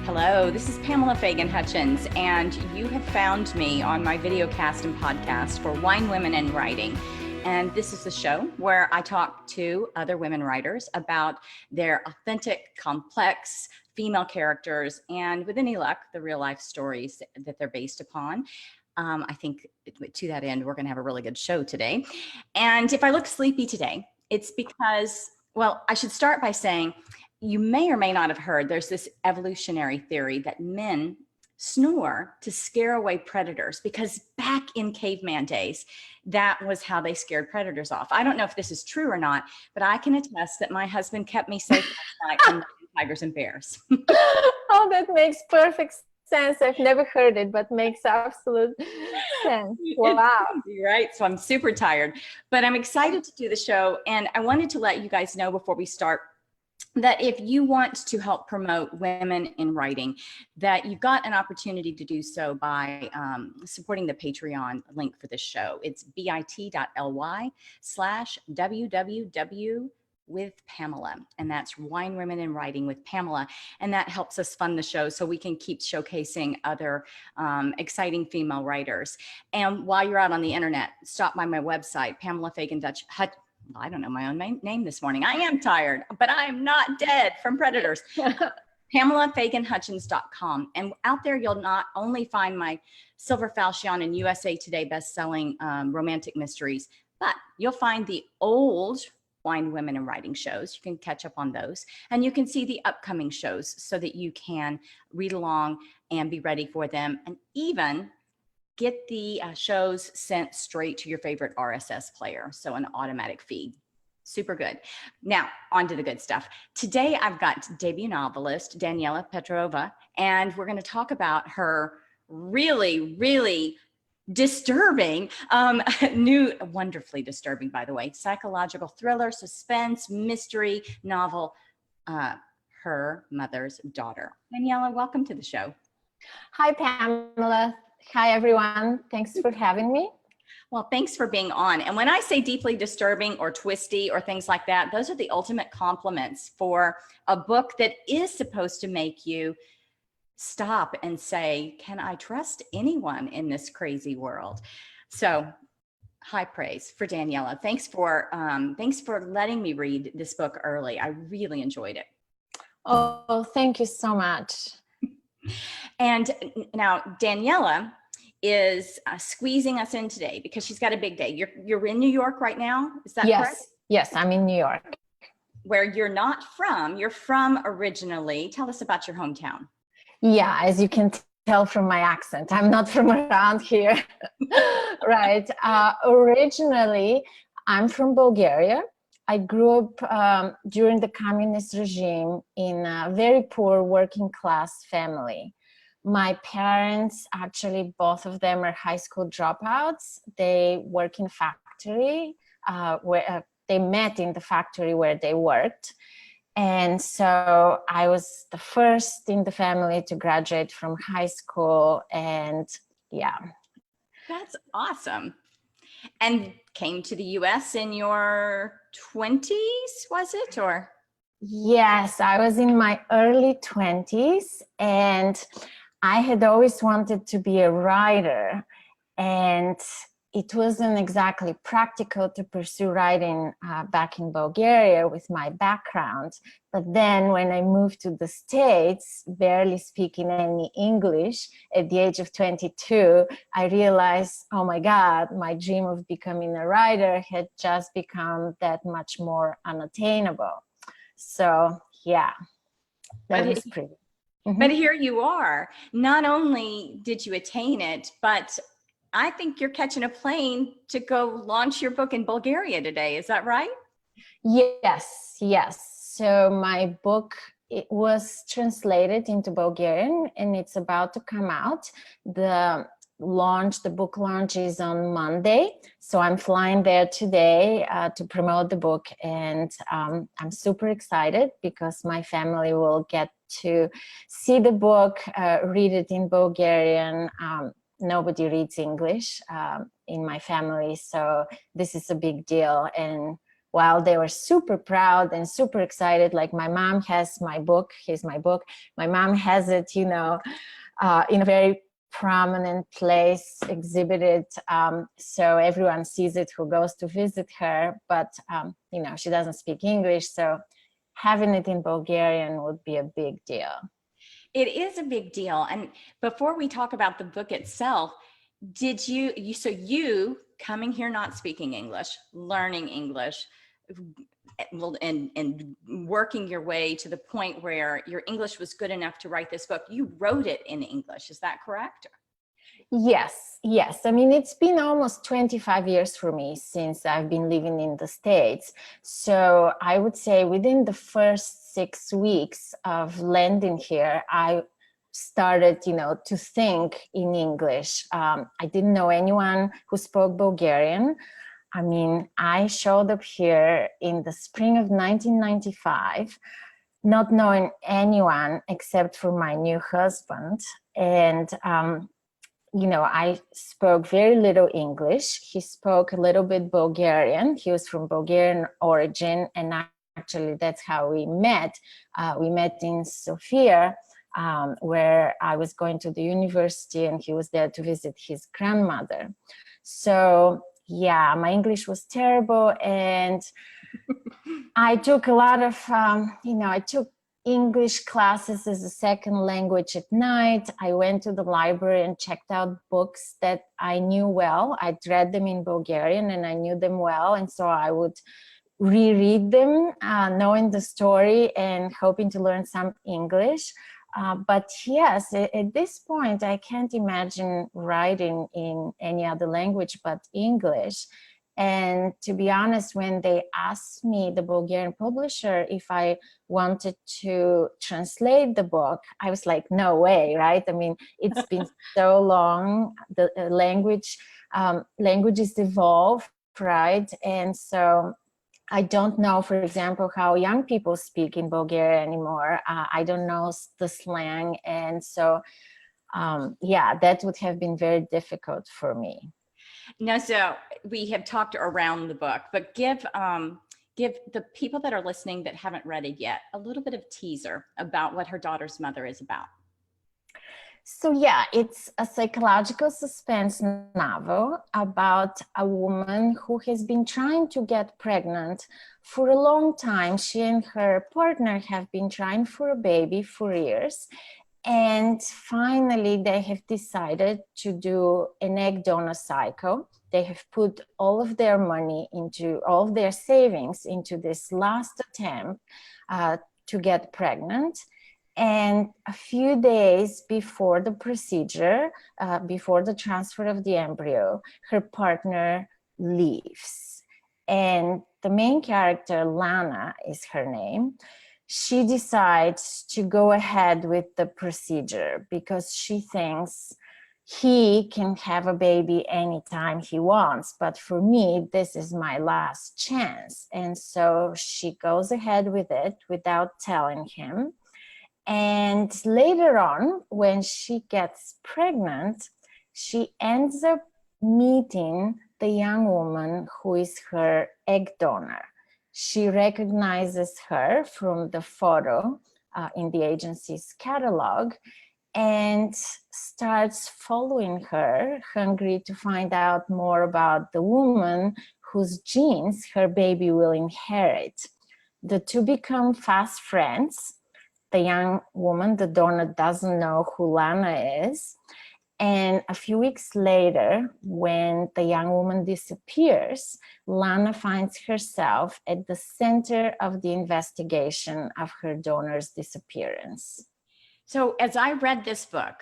Hello, this is Pamela Fagan Hutchins, and you have found me on my videocast and podcast for Wine Women in Writing. And this is the show where I talk to other women writers about their authentic, complex female characters, and with any luck, the real life stories that they're based upon. I think to that end, we're going to have a really good show today. And if I look sleepy today, it's because, well, I should start by saying, you may or may not have heard, there's this evolutionary theory that men snore to scare away predators, because back in caveman days, that was how they scared predators off. I don't know if this is true or not, but I can attest that my husband kept me safe last night from tigers and bears. Oh, that makes perfect sense. I've never heard it, but makes absolute sense. Wow. It's crazy, right? So I'm super tired, but I'm excited to do the show. And I wanted to let you guys know before we start that if you want to help promote women in writing, that you've got an opportunity to do so by supporting the Patreon link for this show. It's bit.ly/www with Pamela, and that's Wine Women in Writing with Pamela, and that helps us fund the show so we can keep showcasing other exciting female writers. And while you're out on the internet, stop by my website, Pamela Fagan Hutchins. I don't know my own name this morning. I am tired, but I am not dead from predators. PamelaFaganHutchins.com. And out there, you'll not only find my Silver Falchion and USA Today best-selling romantic mysteries, but you'll find the old Wine Women in Writing shows. You can catch up on those. And you can see the upcoming shows so that you can read along and be ready for them. And even get the shows sent straight to your favorite RSS player, so an automatic feed. Super good. Now, on to the good stuff. Today, I've got debut novelist Daniela Petrova, and we're going to talk about her really, really disturbing, new, wonderfully disturbing, by the way, psychological thriller, suspense, mystery novel, Her Mother's Daughter. Daniela, welcome to the show. Hi, Pamela. Hi, everyone. Thanks for having me. Well, thanks for being on. And when I say deeply disturbing or twisty or things like that, those are the ultimate compliments for a book that is supposed to make you stop and say, can I trust anyone in this crazy world? So high praise for Daniela. Thanks for letting me read this book early. I really enjoyed it. Oh, thank you so much. And now Daniela is squeezing us in today because she's got a big day. You're in New York right now, is that correct? Yes, I'm in New York. Where you're not from, you're from originally. Tell us about your hometown. Yeah, as you can tell from my accent, I'm not from around here. Right. Originally, I'm from Bulgaria. I grew up during the communist regime in a very poor working class family. My parents, actually, both of them are high school dropouts. They work in factory, where they met in the factory where they worked. And so I was the first in the family to graduate from high school. And yeah. That's awesome. And came to the US in your 20s, was it? Or? Yes, I was in my early 20s, and I had always wanted to be a writer, and it wasn't exactly practical to pursue writing back in Bulgaria with my background. But then when I moved to the States, barely speaking any English, at the age of 22, I realized, oh my God, my dream of becoming a writer had just become that much more unattainable. So yeah, that was pretty. But here you are. Not only did you attain it, but I think you're catching a plane to go launch your book in Bulgaria today. Is that right? Yes. So my book, it was translated into Bulgarian, and it's about to come out. The book launch is on Monday. So I'm flying there today to promote the book, and I'm super excited because my family will get to see the book, read it in Bulgarian. Nobody reads English in my family, so this is a big deal, and Well, they were super proud and super excited. Like my mom has my book, here's my book. My mom has it, you know, in a very prominent place, exhibited, so everyone sees it who goes to visit her, but you know, she doesn't speak English, so having it in Bulgarian would be a big deal. It is a big deal. And before we talk about the book itself, did you coming here not speaking English, learning English, and working your way to the point where your English was good enough to write this book, you wrote it in English, is that correct? Yes. I mean, it's been almost 25 years for me since I've been living in the States. So I would say within the first 6 weeks of landing here, I started, you know, to think in English. I didn't know anyone who spoke Bulgarian. I mean, I showed up here in the spring of 1995, not knowing anyone except for my new husband. And, you know, I spoke very little English. He spoke a little bit Bulgarian. He was from Bulgarian origin. And actually, that's how we met. We met in Sofia, where I was going to the university and he was there to visit his grandmother. So yeah, my English was terrible, and I took a lot of, you know, I took English classes as a second language at night. I went to the library and checked out books that I knew well. I'd read them in Bulgarian and I knew them well, and so I would reread them, knowing the story and hoping to learn some English. But yes, at this point, I can't imagine writing in any other language but English. And to be honest, when they asked me, the Bulgarian publisher, if I wanted to translate the book, I was like, no way, right? I mean, it's been so long, the languages evolve, right? And so I don't know, for example, how young people speak in Bulgaria anymore. I don't know the slang. And so, yeah, that would have been very difficult for me. Now, so we have talked around the book, but give the people that are listening that haven't read it yet a little bit of teaser about what Her Daughter's Mother is about. So yeah, it's a psychological suspense novel about a woman who has been trying to get pregnant for a long time. She and her partner have been trying for a baby for years. And finally, they have decided to do an egg donor cycle. They have put all of their money into, all of their savings into this last attempt to get pregnant. And a few days before the procedure, before the transfer of the embryo, her partner leaves. And the main character, Lana is her name, she decides to go ahead with the procedure because she thinks he can have a baby anytime he wants, but for me, this is my last chance. And so she goes ahead with it without telling him. And later on, when she gets pregnant, she ends up meeting the young woman who is her egg donor. She recognizes her from the photo in the agency's catalog and starts following her, hungry to find out more about the woman whose genes her baby will inherit. The two become fast friends. The young woman, the donor, doesn't know who Lana is. And a few weeks later, when the young woman disappears, Lana finds herself at the center of the investigation of her donor's disappearance. So as I read this book,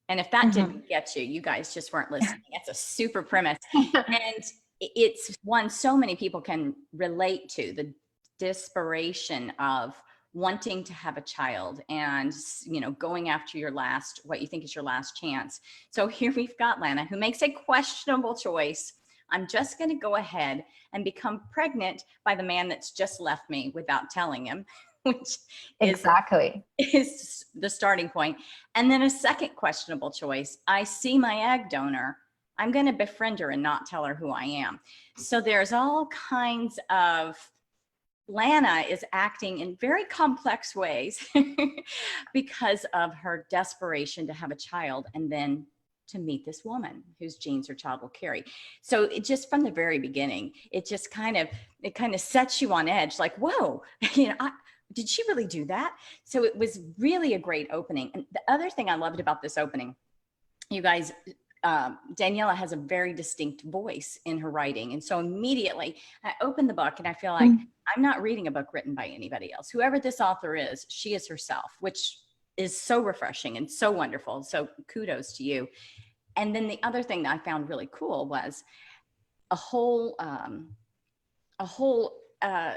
and if that didn't get you, you guys just weren't listening. It's a super premise. And it's one so many people can relate to, the desperation of wanting to have a child and, you know, going after your last, what you think is your last chance. So here we've got Lana, who makes a questionable choice. I'm just going to go ahead and become pregnant by the man that's just left me without telling him, which exactly is the starting point. And then a second questionable choice. I see my egg donor. I'm going to befriend her and not tell her who I am. So there's all kinds of Lana is acting in very complex ways because of her desperation to have a child and then to meet this woman whose genes her child will carry. So it just from the very beginning, it kind of sets you on edge, like, whoa, did she really do that? So it was really a great opening. And the other thing I loved about this opening, you guys, Daniela has a very distinct voice in her writing. And so immediately I opened the book and I feel like I'm not reading a book written by anybody else. Whoever this author is, she is herself, which is so refreshing and so wonderful. So kudos to you. And then the other thing that I found really cool was a whole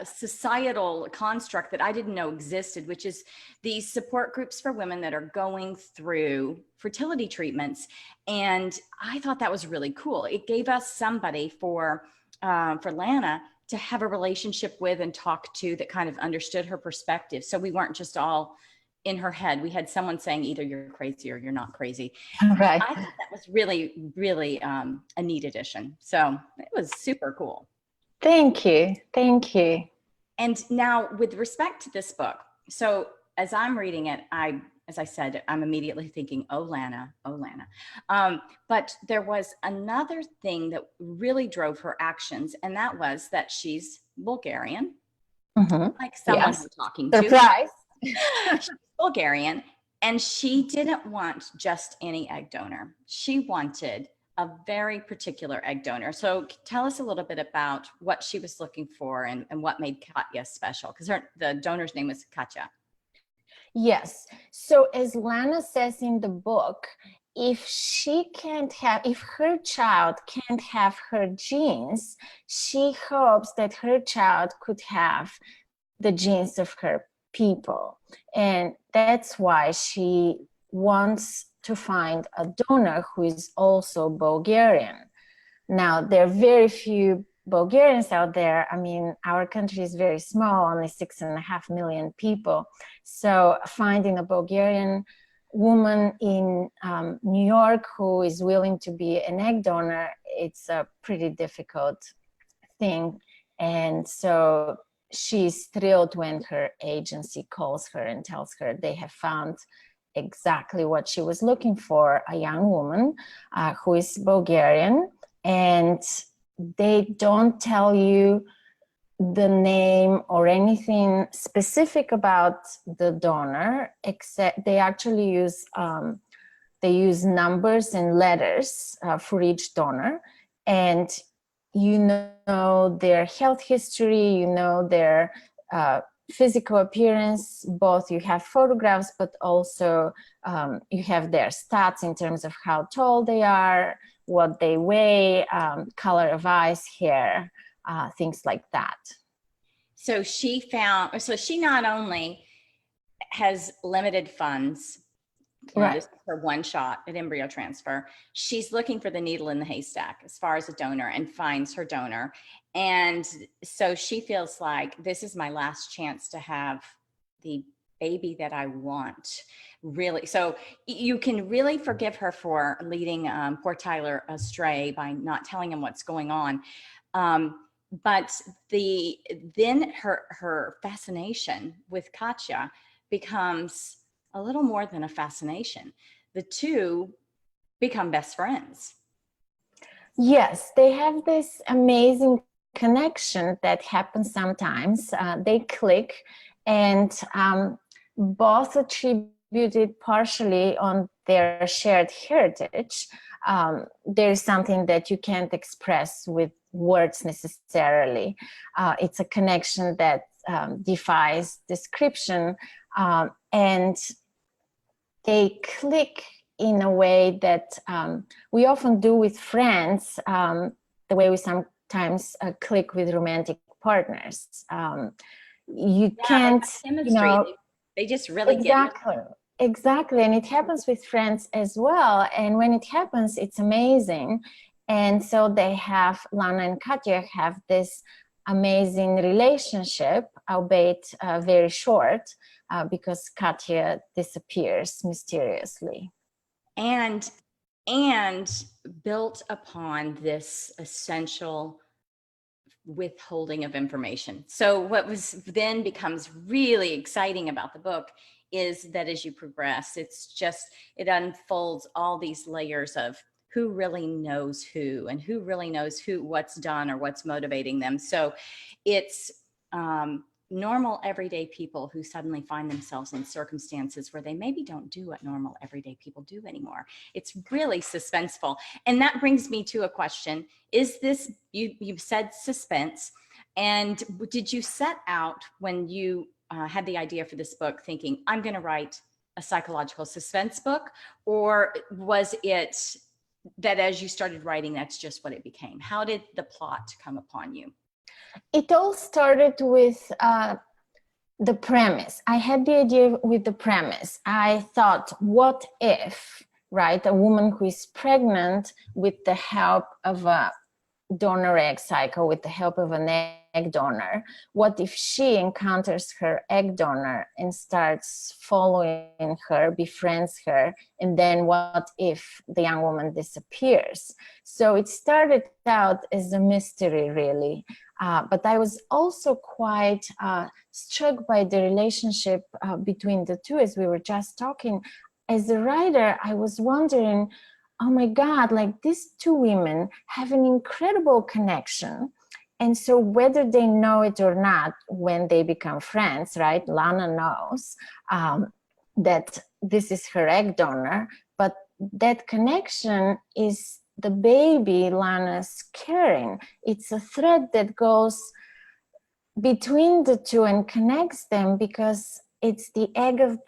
societal construct that I didn't know existed, which is these support groups for women that are going through fertility treatments. And I thought that was really cool. It gave us somebody for Lana to have a relationship with and talk to that kind of understood her perspective. So we weren't just all in her head. We had someone saying either you're crazy or you're not crazy. Right. I thought that was really, really a neat addition. So it was super cool. Thank you. Thank you. And now with respect to this book, so as I'm reading it, as I said, I'm immediately thinking, oh, Lana. But there was another thing that really drove her actions, and that was that she's Bulgarian, like someone Yes. we're talking to. Surprise. She's Bulgarian, and she didn't want just any egg donor. She wanted a very particular egg donor. So tell us a little bit about what she was looking for and what made Katya special, because the donor's name was Katya. Yes. So as Lana says in the book, if her child can't have her genes, she hopes that her child could have the genes of her people. And that's why she wants to find a donor who is also Bulgarian. Now, there are very few Bulgarians out there. I mean, our country is very small, only 6.5 million people. So finding a Bulgarian woman in New York who is willing to be an egg donor, it's a pretty difficult thing. And so she's thrilled when her agency calls her and tells her they have found exactly what she was looking for, a young woman who is Bulgarian. And they don't tell you the name or anything specific about the donor, except they actually use numbers and letters for each donor. And you know their health history, you know their physical appearance, both you have photographs, but also you have their stats in terms of how tall they are, what they weigh, color of eyes, hair, things like that. So she not only has limited funds, right. This is her one shot at embryo transfer, she's looking for the needle in the haystack as far as a donor and finds her donor. And so she feels like this is my last chance to have the baby that I want, really. So you can really forgive her for leading poor Tyler astray by not telling him what's going on. But then her fascination with Katya becomes a little more than a fascination. The two become best friends. Yes, they have this amazing connection that happens sometimes. They click, and both attributed partially on their shared heritage. There's something that you can't express with words necessarily. It's a connection that defies description, and they click in a way that we often do with friends, the way we sometimes click with romantic partners. You can't, they just really exactly. get it. Exactly, and it happens with friends as well. And when it happens, it's amazing. And so Lana and Katya have this amazing relationship, albeit very short, because Katya disappears mysteriously. And built upon this essential withholding of information. So what was then becomes really exciting about the book is that as you progress, it unfolds all these layers of who really knows who and who really knows what's done or what's motivating them. So it's normal everyday people who suddenly find themselves in circumstances where they maybe don't do what normal everyday people do anymore. It's really suspenseful. And that brings me to a question. Is this, you've said suspense, and did you set out when you had the idea for this book thinking, I'm going to write a psychological suspense book? Or was it that as you started writing, that's just what it became? How did the plot come upon you? It all started with the premise. I had the idea with the premise. I thought, what if, right, a woman who is pregnant with the help of a donor egg cycle, with the help of an egg donor, what if she encounters her egg donor and starts following her, befriends her, and then what if the young woman disappears? So it started out as a mystery, really. But I was also quite struck by the relationship between the two, as we were just talking. As a writer, I was wondering, oh my God, like these two women have an incredible connection. And so whether they know it or not, when they become friends, right? Lana knows that this is her egg donor, but that connection is the baby Lana's carrying. It's a thread that goes between the two and connects them, because it's the egg of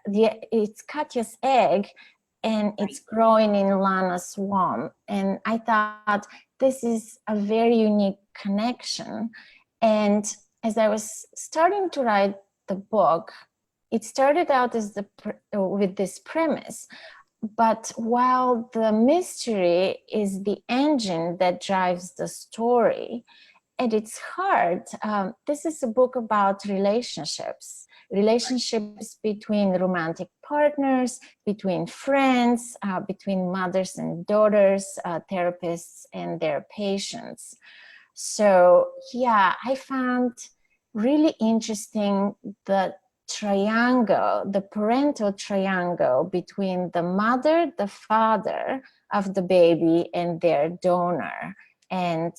it's Katya's egg, and it's growing in Lana's womb. And I thought this is a very unique connection. And as I was starting to write the book, it started out as with this premise. But while the mystery is the engine that drives the story, at its heart, this is a book about relationships between romantic partners, between friends, between mothers and daughters, therapists and their patients. So yeah, I found really interesting the triangle, the parental triangle between the mother, the father of the baby, and their donor. And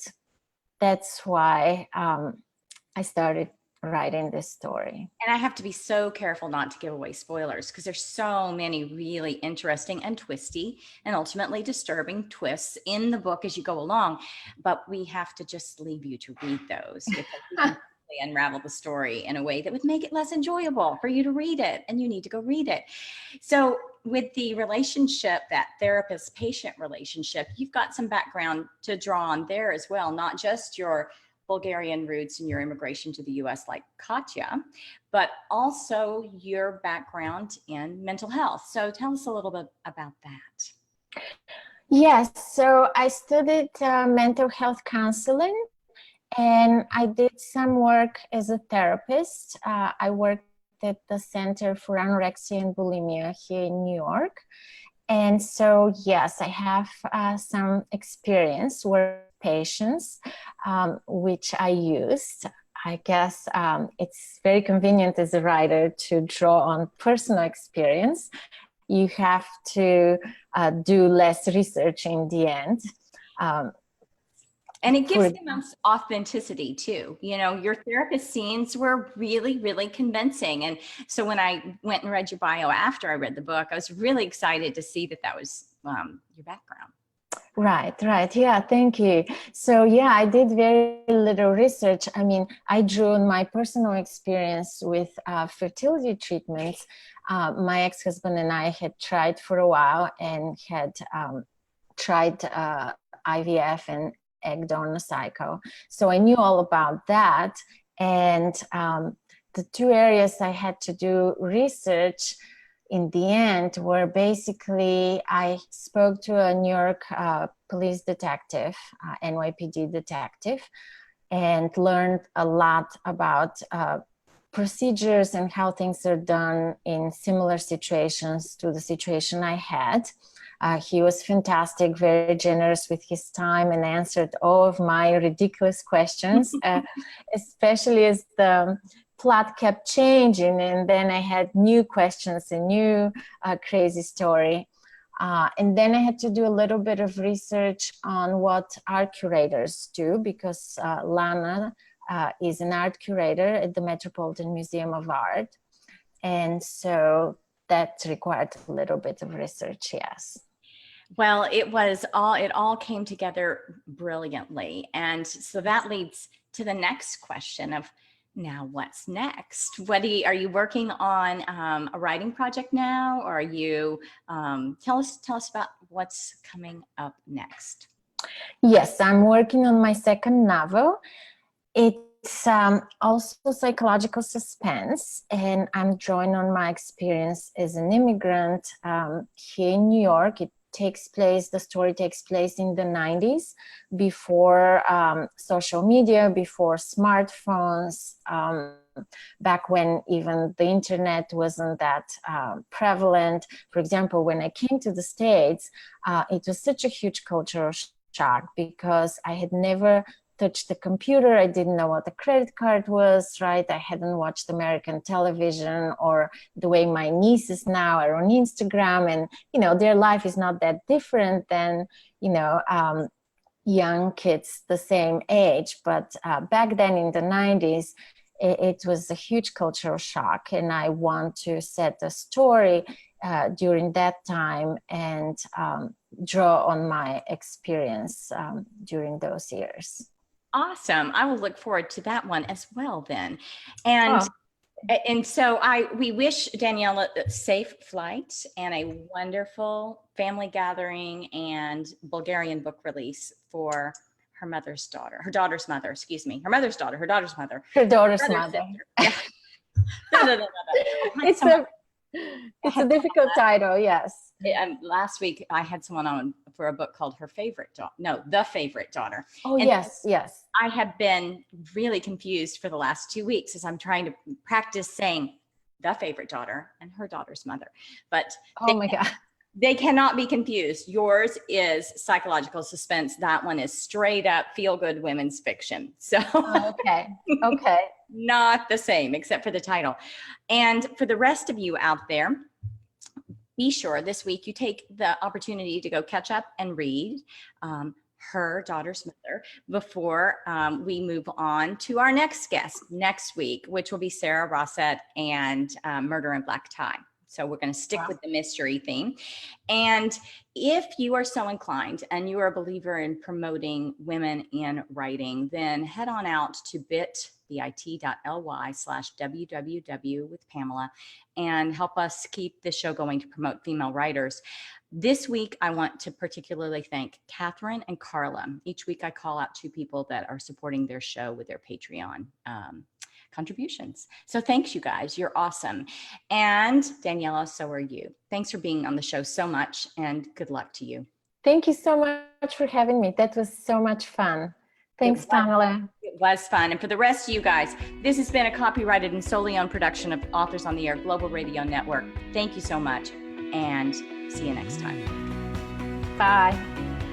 that's why I started writing this story. And I have to be so careful not to give away spoilers, because there's so many really interesting and twisty and ultimately disturbing twists in the book as you go along. But we have to just leave you to read those, because we can really unravel the story in a way that would make it less enjoyable for you to read it, and you need to go read it. So with the relationship, that therapist-patient relationship, you've got some background to draw on there as well, not just your Bulgarian roots and your immigration to the US like Katya, but also your background in mental health. So tell us a little bit about that. Yes, so I studied mental health counseling, and I did some work as a therapist. I worked at the Center for Anorexia and Bulimia here in New York. And so, yes, I have some experience with patients, which I used. I guess it's very convenient as a writer to draw on personal experience. You have to do less research in the end. And it gives them authenticity too. You know, your therapist scenes were really, really convincing. And so when I went and read your bio after I read the book, I was really excited to see that was your background. Right. Yeah, thank you. So yeah, I did very little research. I mean, I drew on my personal experience with fertility treatments. My ex-husband and I had tried for a while and had tried IVF and egg donor cycle. So I knew all about that. And the two areas I had to do research in the end were basically, I spoke to a New York police detective, NYPD detective, and learned a lot about procedures and how things are done in similar situations to the situation I had. He was fantastic, very generous with his time, and answered all of my ridiculous questions, especially as the plot kept changing, and then I had new questions, a new crazy story. And then I had to do a little bit of research on what art curators do, because Lana is an art curator at the Metropolitan Museum of Art. And so that required a little bit of research, yes. Well, it all came together brilliantly. And so that leads to the next question of, now what's next? Are you working on a writing project now, or are you, tell us about what's coming up next? Yes, I'm working on my second novel. It's also psychological suspense, and I'm drawing on my experience as an immigrant here in New York. The story takes place in the 90s, before social media, before smartphones, back when even the internet wasn't that prevalent. For example, when I came to the States, it was such a huge cultural shock, because I had never touched the computer. I didn't know what a credit card was, right? I hadn't watched American television, or the way my nieces now are on Instagram, and, you know, their life is not that different than, you know, young kids the same age. But back then in the 90s, it was a huge cultural shock, and I want to set a story during that time and draw on my experience during those years. Awesome. I will look forward to that one as well then. And so we wish Daniela a safe flight and a wonderful family gathering and Bulgarian book release for her daughter's mother. Yeah. No. It's a difficult title, yes. Last week I had someone on for a book called The Favorite Daughter. Oh, and yes. I have been really confused for the last 2 weeks as I'm trying to practice saying the favorite daughter and her daughter's mother. But my God. They cannot be confused. Yours is psychological suspense. That one is straight up feel-good women's fiction. So okay. Not the same, except for the title. And for the rest of you out there, be sure this week you take the opportunity to go catch up and read Her Daughter's Mother before we move on to our next guest next week, which will be Sarah Rossett and Murder in Black Tie. So we're going to stick with the mystery theme. And if you are so inclined and you are a believer in promoting women in writing, then head on out to bit.ly/www with Pamela and help us keep this show going to promote female writers. This week, I want to particularly thank Catherine and Carla. Each week I call out 2 people that are supporting their show with their Patreon contributions. So thanks, you guys. You're awesome. And Daniela, so are you. Thanks for being on the show so much, and good luck to you. Thank you so much for having me. That was so much fun. Thanks, Pamela. It was fun. And for the rest of you guys, this has been a copyrighted and solely owned production of Authors on the Air Global Radio Network. Thank you so much, and see you next time. Bye.